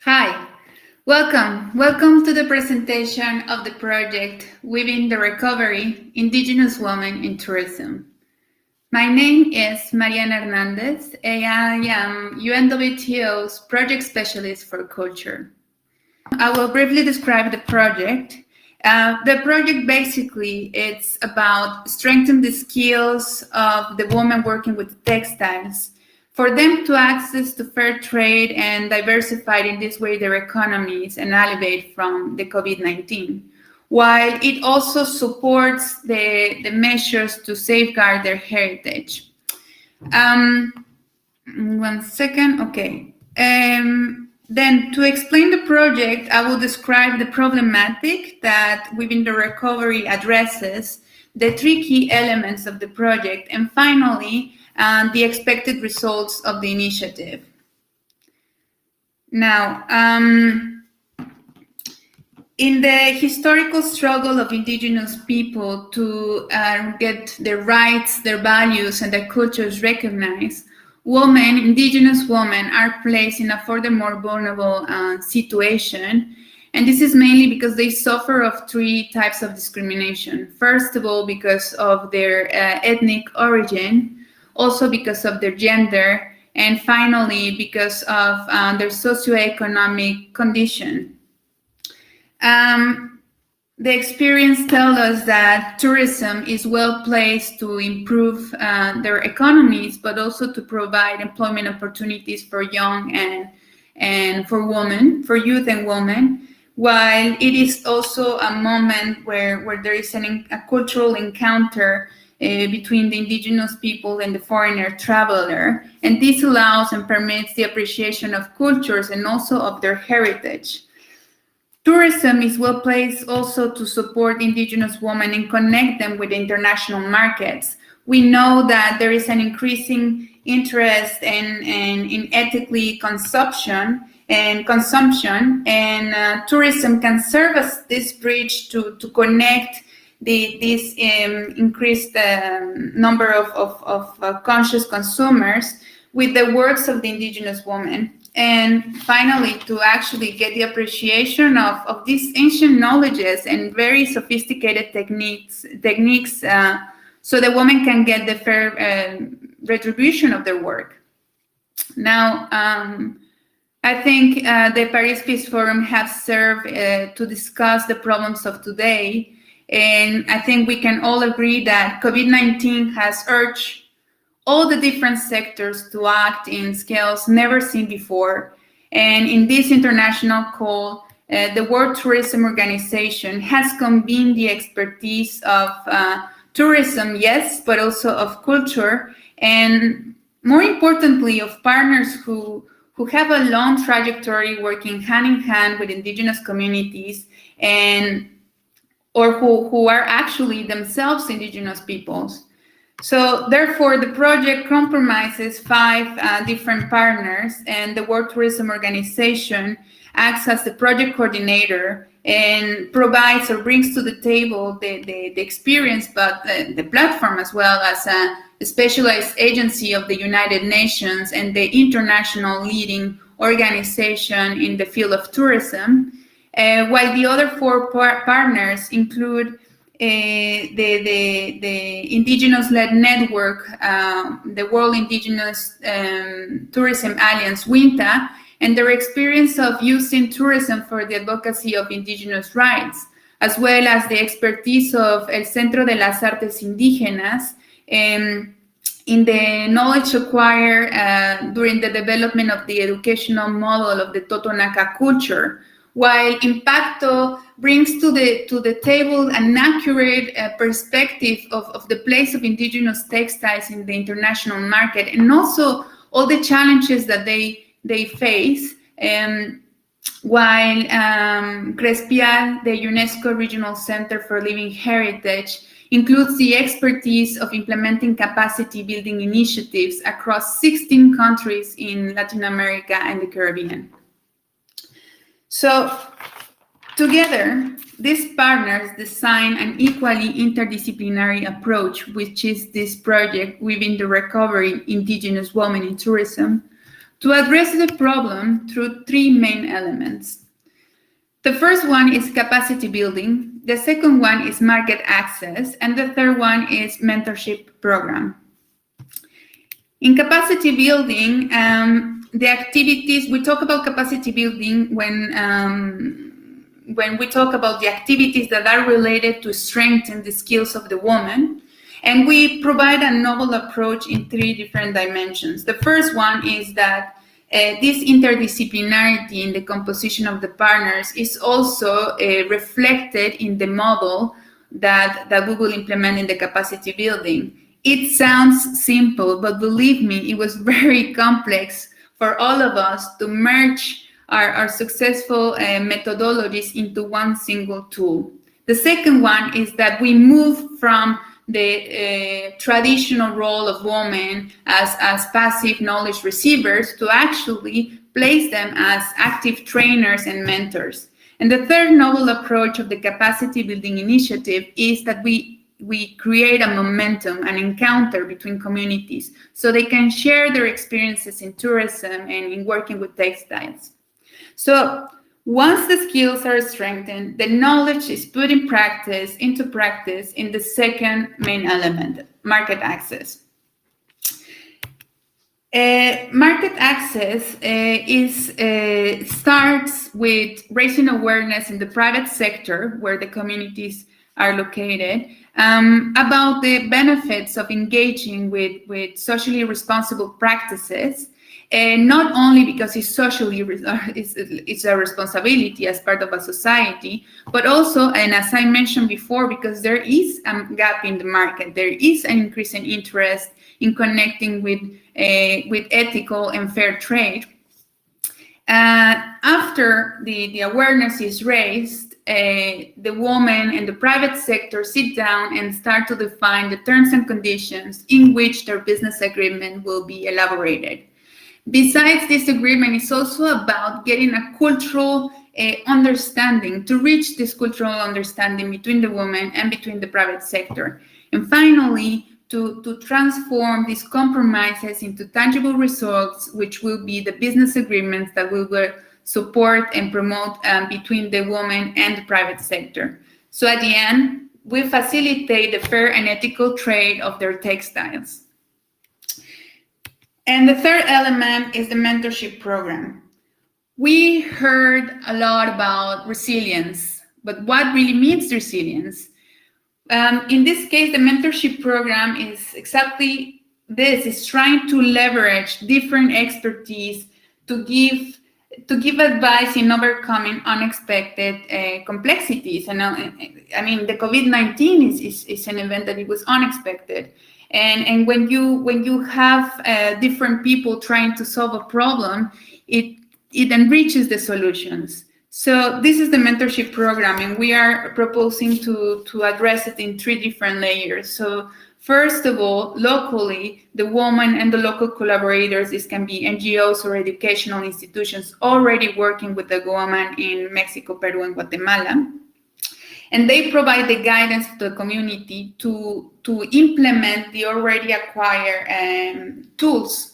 Hi, welcome to the presentation of the project Weaving the Recovery, Indigenous Women in Tourism. My name is Mariana Hernandez, and I am UNWTO's Project Specialist for Culture. I will briefly describe the project. The project basically it's about strengthening the skills of the women working with textiles for them to access to fair trade and diversify in this way their economies and alleviate from the COVID-19, while it also supports the measures to safeguard their heritage. One second, okay. Then to explain the project, I will describe the problematic that Within the Recovery addresses, the three key elements of the project, and finally, the expected results of the initiative. Now, in the historical struggle of Indigenous people to get their rights, their values, and their cultures recognized, women, Indigenous women, are placed in a furthermore vulnerable situation. And this is mainly because they suffer of three types of discrimination. First of all, because of their ethnic origin, also because of their gender, and finally, because of their socioeconomic condition. The experience tells us that tourism is well placed to improve their economies, but also to provide employment opportunities for young and for women, for youth and women, while it is also a moment where there is a cultural encounter between the Indigenous people and the foreigner traveler. And this allows and permits the appreciation of cultures and also of their heritage. Tourism is well placed also to support Indigenous women and connect them with international markets. We know that there is an increasing interest in ethically consumption, and tourism can serve as this bridge to connect this increased number of conscious consumers with the works of the Indigenous women. And finally, to actually get the appreciation of these ancient knowledges and very sophisticated techniques so the women can get the fair retribution of their work. Now, I think the Paris Peace Forum has served to discuss the problems of today. And I think we can all agree that COVID-19 has urged all the different sectors to act in scales never seen before. And in this international call, the World Tourism Organization has convened the expertise of tourism, yes, but also of culture, and more importantly, of partners who have a long trajectory working hand in hand with Indigenous communities or who are actually themselves Indigenous peoples. So therefore, the project compromises 5 different partners, and the World Tourism Organization acts as the project coordinator and provides or brings to the table the experience, but the platform as well as a specialized agency of the United Nations and the international leading organization in the field of tourism, while the other 4 partners include the Indigenous-led network, the World Indigenous Tourism Alliance, WINTA, and their experience of using tourism for the advocacy of Indigenous rights, as well as the expertise of El Centro de las Artes Indígenas in the knowledge acquired during the development of the educational model of the Totonaca culture, while Impacto brings to the table an accurate perspective of the place of Indigenous textiles in the international market, and also all the challenges that they face, while Crespial, the UNESCO Regional Center for Living Heritage, includes the expertise of implementing capacity building initiatives across 16 countries in Latin America and the Caribbean. So together, these partners design an equally interdisciplinary approach, which is this project Within the Recovery, Indigenous Women in Tourism, to address the problem through three main elements. The first one is capacity building, the second one is market access, and the third one is mentorship program. In capacity building, the activities, we talk about capacity building when we talk about the activities that are related to strengthen the skills of the woman. And we provide a novel approach in three different dimensions. The first one is that this interdisciplinarity in the composition of the partners is also reflected in the model that we will implement in the capacity building. It sounds simple, but believe me, it was very complex for all of us to merge our successful methodologies into one single tool. The second one is that we move from the traditional role of women as passive knowledge receivers to actually place them as active trainers and mentors. And the third novel approach of the capacity building initiative is that we create a momentum, an encounter between communities so they can share their experiences in tourism and in working with textiles. So once the skills are strengthened, the knowledge is put into practice in the second main element, market access. Market access starts with raising awareness in the private sector, where the communities are located, about the benefits of engaging with socially responsible practices. Not only because it's it's a responsibility as part of a society, but also, and as I mentioned before, because there is a gap in the market, there is an increase in interest in connecting with ethical and fair trade. After the awareness is raised, the woman and the private sector sit down and start to define the terms and conditions in which their business agreement will be elaborated. Besides this agreement, it's also about getting a cultural understanding, to reach this cultural understanding between the women and between the private sector. And finally, to transform these compromises into tangible results, which will be the business agreements that we will support and promote between the woman and the private sector. So at the end, we facilitate the fair and ethical trade of their textiles. And the third element is the mentorship program. We heard a lot about resilience, but what really means resilience? In this case, the mentorship program is exactly this, is trying to leverage different expertise to give advice in overcoming unexpected complexities. And I mean, the COVID-19 is an event that it was unexpected. And when you have different people trying to solve a problem, it enriches the solutions. So this is the mentorship program, and we are proposing to address it in three different layers. So first of all, locally, the woman and the local collaborators, this can be NGOs or educational institutions already working with the woman in Mexico, Peru, and Guatemala. And they provide the guidance to the community to implement the already acquired tools.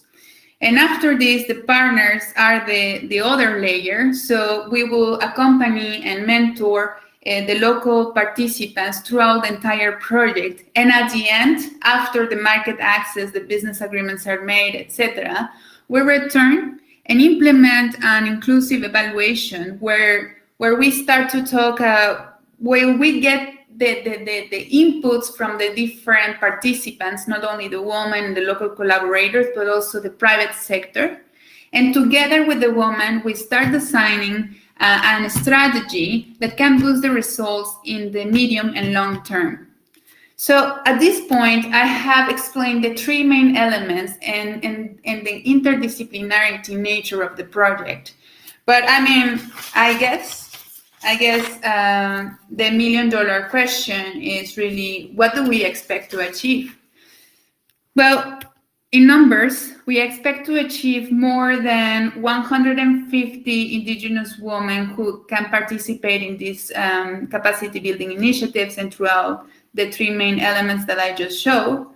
And after this, the partners are the other layer. So we will accompany and mentor the local participants throughout the entire project. And at the end, after the market access, the business agreements are made, etc., we return and implement an inclusive evaluation where we start to talk where we get the inputs from the different participants, not only the woman and the local collaborators, but also the private sector. And together with the woman, we start designing a strategy that can boost the results in the medium and long term. So at this point, I have explained the three main elements and the interdisciplinarity nature of the project. But I mean, I guess the $1 million question is really, what do we expect to achieve? Well, in numbers, we expect to achieve more than 150 Indigenous women who can participate in these capacity building initiatives and throughout the three main elements that I just showed.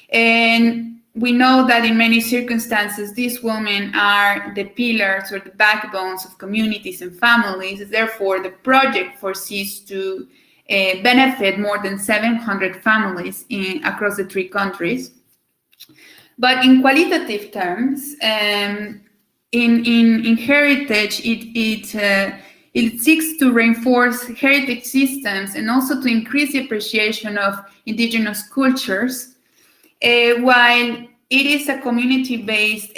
And we know that in many circumstances, these women are the pillars or the backbones of communities and families. Therefore, the project foresees to benefit more than 700 families across the 3 countries. But in qualitative terms, in heritage, it seeks to reinforce heritage systems and also to increase the appreciation of indigenous cultures, while it is a community-based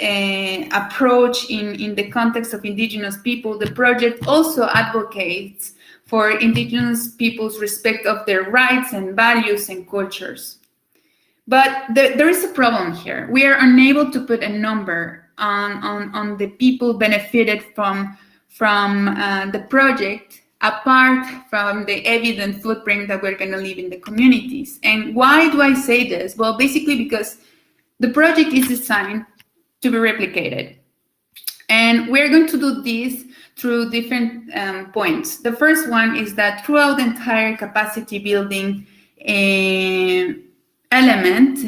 approach in the context of indigenous people. The project also advocates for indigenous people's respect of their rights and values and cultures. But there is a problem here. We are unable to put a number on the people benefited from the project, apart from the evident footprint that we're going to leave in the communities. And why do I say this? Well, basically because the project is designed to be replicated. And we're going to do this through different points. The first one is that throughout the entire capacity building element,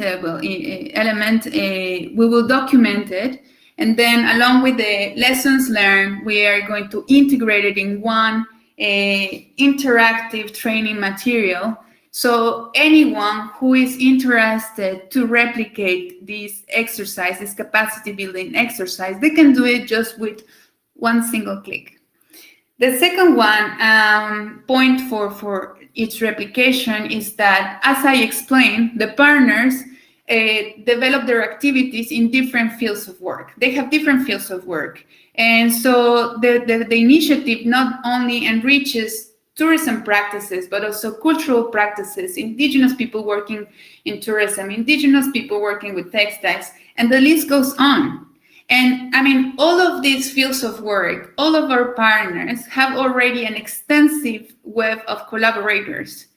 we will document it. And then along with the lessons learned, we are going to integrate it in one interactive training material. So anyone who is interested to replicate this exercise, this capacity building exercise, they can do it just with one single click. The second one point for its replication is that, as I explained, the partners develop their activities in different fields of work. They have different fields of work. And so the initiative not only enriches tourism practices, but also cultural practices, indigenous people working in tourism, indigenous people working with textiles, and the list goes on. And I mean, all of these fields of work, all of our partners have already an extensive web of collaborators.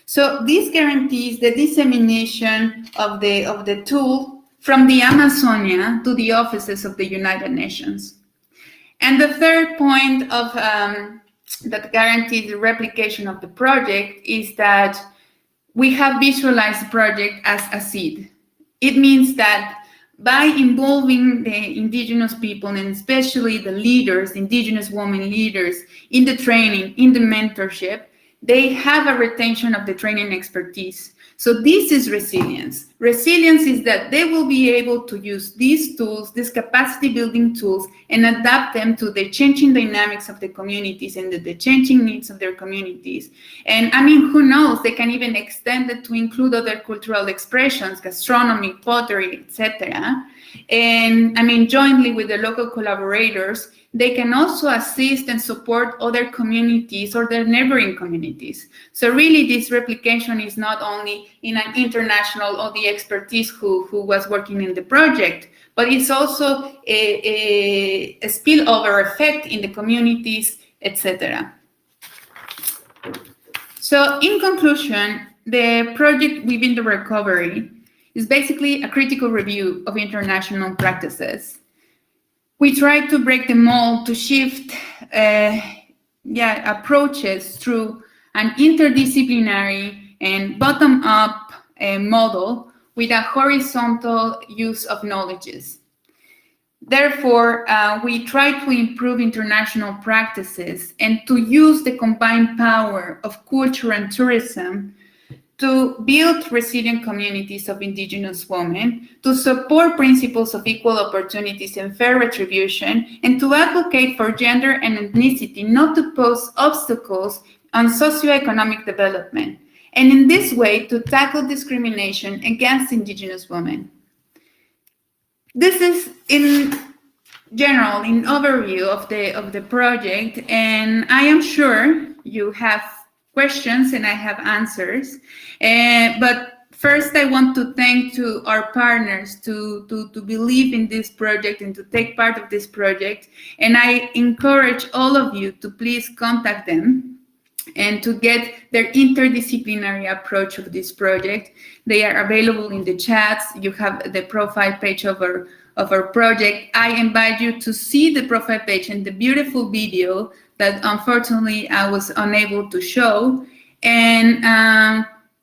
So this guarantees the dissemination of the tool from the Amazonia to the offices of the United Nations. And the third point of that guarantees the replication of the project is that we have visualized the project as a seed. It means that by involving the indigenous people, and especially the leaders, indigenous women leaders, in the training, in the mentorship, they have a retention of the training expertise. So this is resilience. Resilience is that they will be able to use these tools, these capacity building tools, and adapt them to the changing dynamics of the communities and the changing needs of their communities. And I mean, who knows, they can even extend it to include other cultural expressions, gastronomy, pottery, etc. And I mean, jointly with the local collaborators, they can also assist and support other communities or their neighboring communities. So really, this replication is not only in an international or the expertise who was working in the project, but it's also a spillover effect in the communities, etc. So in conclusion, the project Within the Recovery is basically a critical review of international practices. We try to break the mold to shift approaches through an interdisciplinary and bottom-up model with a horizontal use of knowledges. Therefore, we try to improve international practices and to use the combined power of culture and tourism to build resilient communities of indigenous women, to support principles of equal opportunities and fair retribution, and to advocate for gender and ethnicity, not to pose obstacles on socioeconomic development, and in this way to tackle discrimination against indigenous women. This is in general, in overview of the project, and I am sure you have questions and I have answers. But first, I want to thank to our partners to believe in this project and to take part of this project. And I encourage all of you to please contact them and to get their interdisciplinary approach of this project. They are available in the chats. You have the profile page of our project. I invite you to see the profile page and the beautiful video that unfortunately I was unable to show. And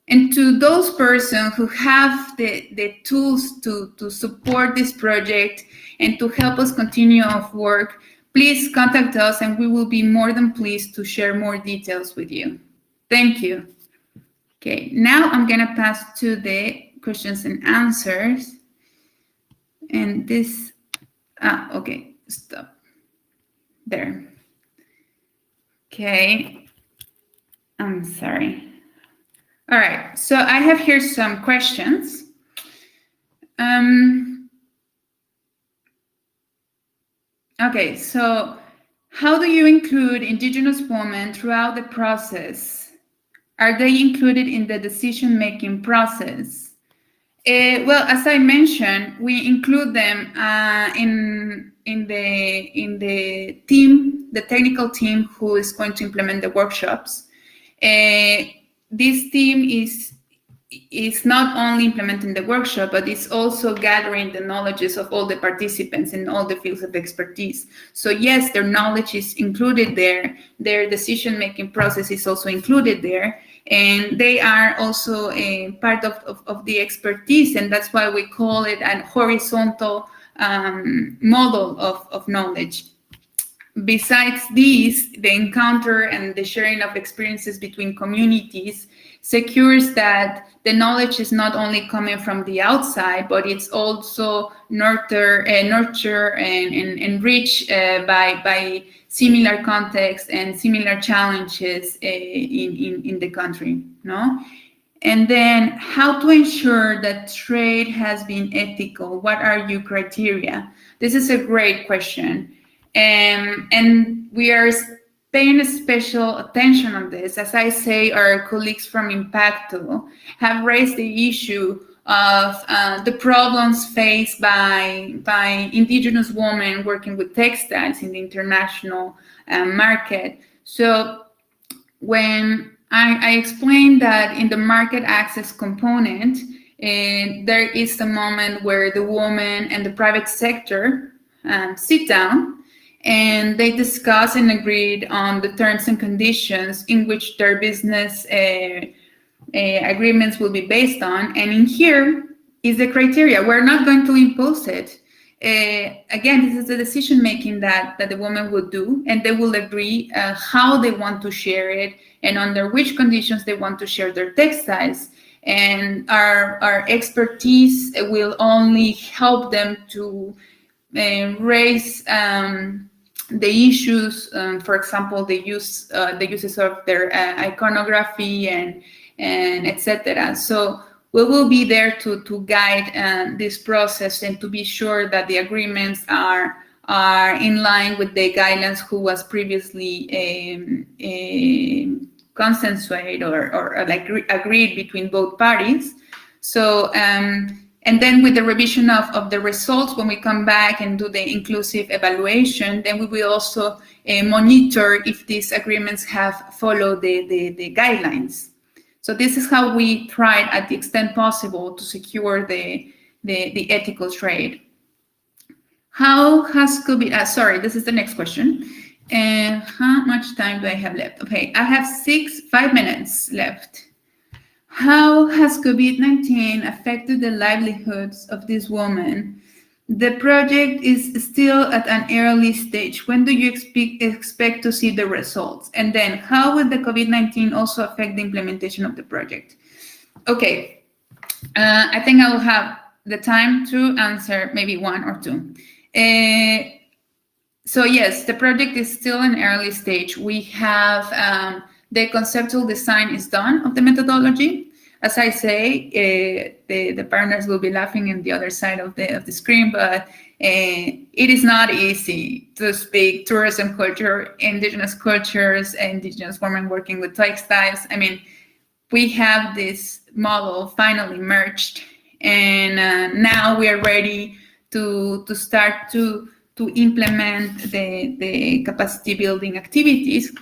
And to those persons who have the tools to support this project and to help us continue our work, please contact us and we will be more than pleased to share more details with you. Thank you. Okay, now I'm gonna pass to the questions and answers. And this, okay, stop. There. Okay, I'm sorry. All right, so I have here some questions. Okay, so how do you include Indigenous women throughout the process? Are they included in the decision-making process? Well, as I mentioned, we include them in the team, the technical team who is going to implement the workshops. This team is not only implementing the workshop, but it's also gathering the knowledges of all the participants in all the fields of expertise. So yes, their knowledge is included there. Their decision-making process is also included there. And they are also a part of the expertise, and that's why we call it an horizontal model of knowledge. Besides this, the encounter and the sharing of experiences between communities secures that the knowledge is not only coming from the outside, but it's also nurtured and enriched by similar contexts and similar challenges in the country, no? And then how to ensure that trade has been ethical? What are your criteria? This is a great question. And we are paying special attention on this. As I say, our colleagues from Impacto have raised the issue of the problems faced by Indigenous women working with textiles in the international market. So when I explained that in the market access component, there is a moment where the woman and the private sector sit down and they discuss and agreed on the terms and conditions in which their business agreements will be based on. And in here is the criteria. We're not going to impose it. Again, this is the decision making that the woman will do, and they will agree how they want to share it and under which conditions they want to share their textiles. And our expertise will only help them to raise the issues, for example, the uses of their iconography and etc. So we will be there to guide this process and to be sure that the agreements are in line with the guidelines who was previously consensuated or like agreed between both parties. So and then with the revision of the results, when we come back and do the inclusive evaluation, then we will also monitor if these agreements have followed the guidelines. So this is how we tried at the extent possible to secure the ethical trade. How has COVID, sorry, this is the next question. How much time do I have left? Okay, I have 5 minutes left. How has COVID-19 affected the livelihoods of these women? The project is still at an early stage. When do you expect to see the results? And then how will the COVID-19 also affect the implementation of the project? Okay, I think I will have the time to answer maybe one or two. So yes, the project is still in early stage. We have the conceptual design is done of the methodology. As I say, the partners will be laughing on the other side of the screen, but it is not easy to speak tourism culture, indigenous cultures, indigenous women working with textiles. I mean, we have this model finally merged, and now we are ready to start to implement the capacity building activities.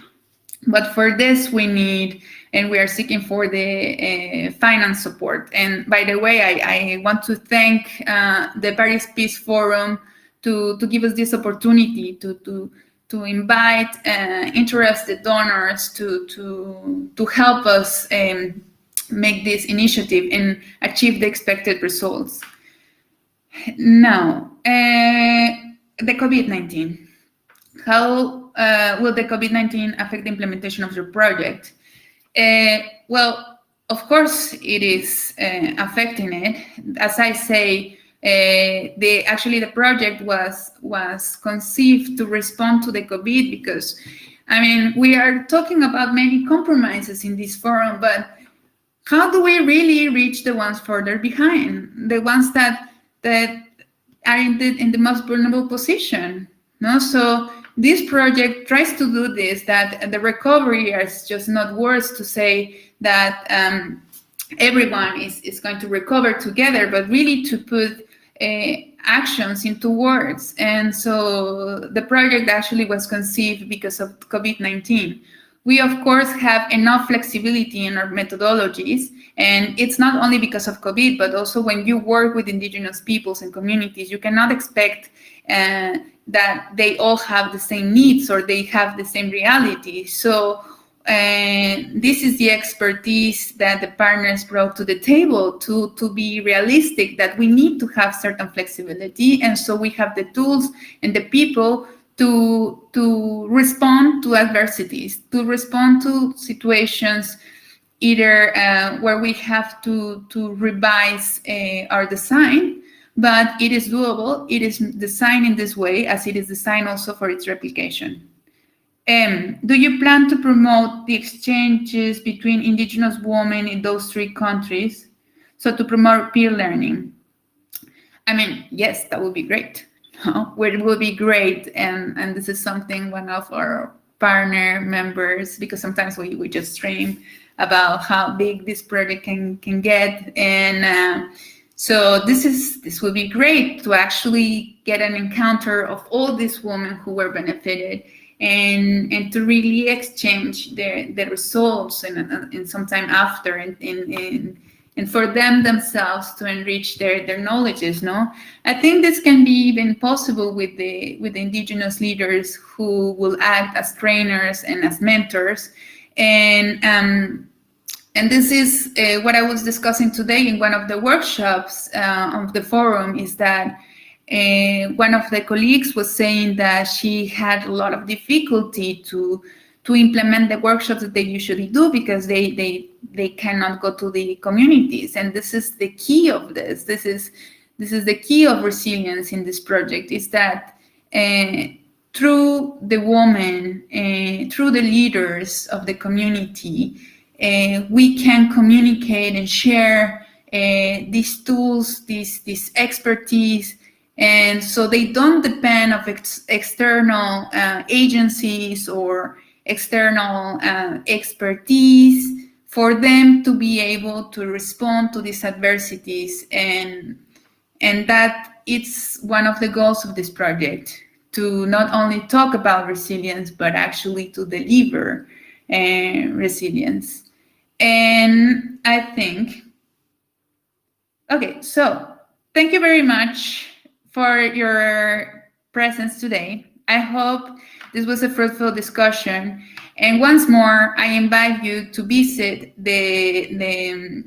But for this, we need, and we are seeking for the finance support. And by the way, I want to thank the Paris Peace Forum to give us this opportunity to invite interested donors to help us make this initiative and achieve the expected results. Now, the COVID-19. How will the COVID-19 affect the implementation of your project? Well, of course, it is affecting it. As I say, the project was conceived to respond to the COVID, because, I mean, we are talking about many compromises in this forum, but how do we really reach the ones further behind, the ones that are in the most vulnerable position? No, so this project tries to do this, that the recovery is just not words to say that everyone is going to recover together, but really to put actions into words. And so the project actually was conceived because of COVID-19. We, of course, have enough flexibility in our methodologies, and it's not only because of COVID, but also when you work with indigenous peoples and communities, you cannot expect that they all have the same needs or they have the same reality. So this is the expertise that the partners brought to the table to be realistic, that we need to have certain flexibility. And so we have the tools and the people to respond to adversities, to respond to situations, either where we have to revise our design, but it is doable. It is designed in this way, as it is designed also for its replication. Do you plan to promote the exchanges between indigenous women in those 3 countries? So to promote peer learning? I mean, yes, that would be great. It will be great, and this is something one of our partner members, because sometimes we just dream about how big this project can get, and so this will be great to actually get an encounter of all these women who were benefited, and to really exchange their results and sometime after, and for them themselves to enrich their knowledges. No, I think this can be even possible with the indigenous leaders who will act as trainers and as mentors, and this is what I was discussing today in one of the workshops of the forum, is that one of the colleagues was saying that she had a lot of difficulty to implement the workshops that they usually do, because they cannot go to the communities. And this is the key of this. This is the key of resilience in this project, is that through the women, through the leaders of the community, we can communicate and share these tools, this expertise, and so they don't depend on external agencies or external expertise for them to be able to respond to these adversities, and that it's one of the goals of this project, to not only talk about resilience, but actually to deliver resilience. And I think, okay, so thank you very much for your presence today. I hope this was a fruitful discussion. And once more, I invite you to visit the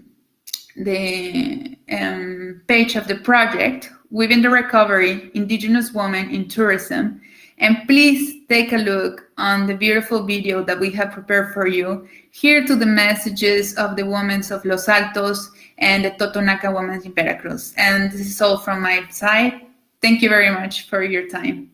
page of the project, Within the Recovery, Indigenous Women in Tourism. And please take a look on the beautiful video that we have prepared for you. Hear to the messages of the women of Los Altos and the Totonaca women in Veracruz. And this is all from my side. Thank you very much for your time.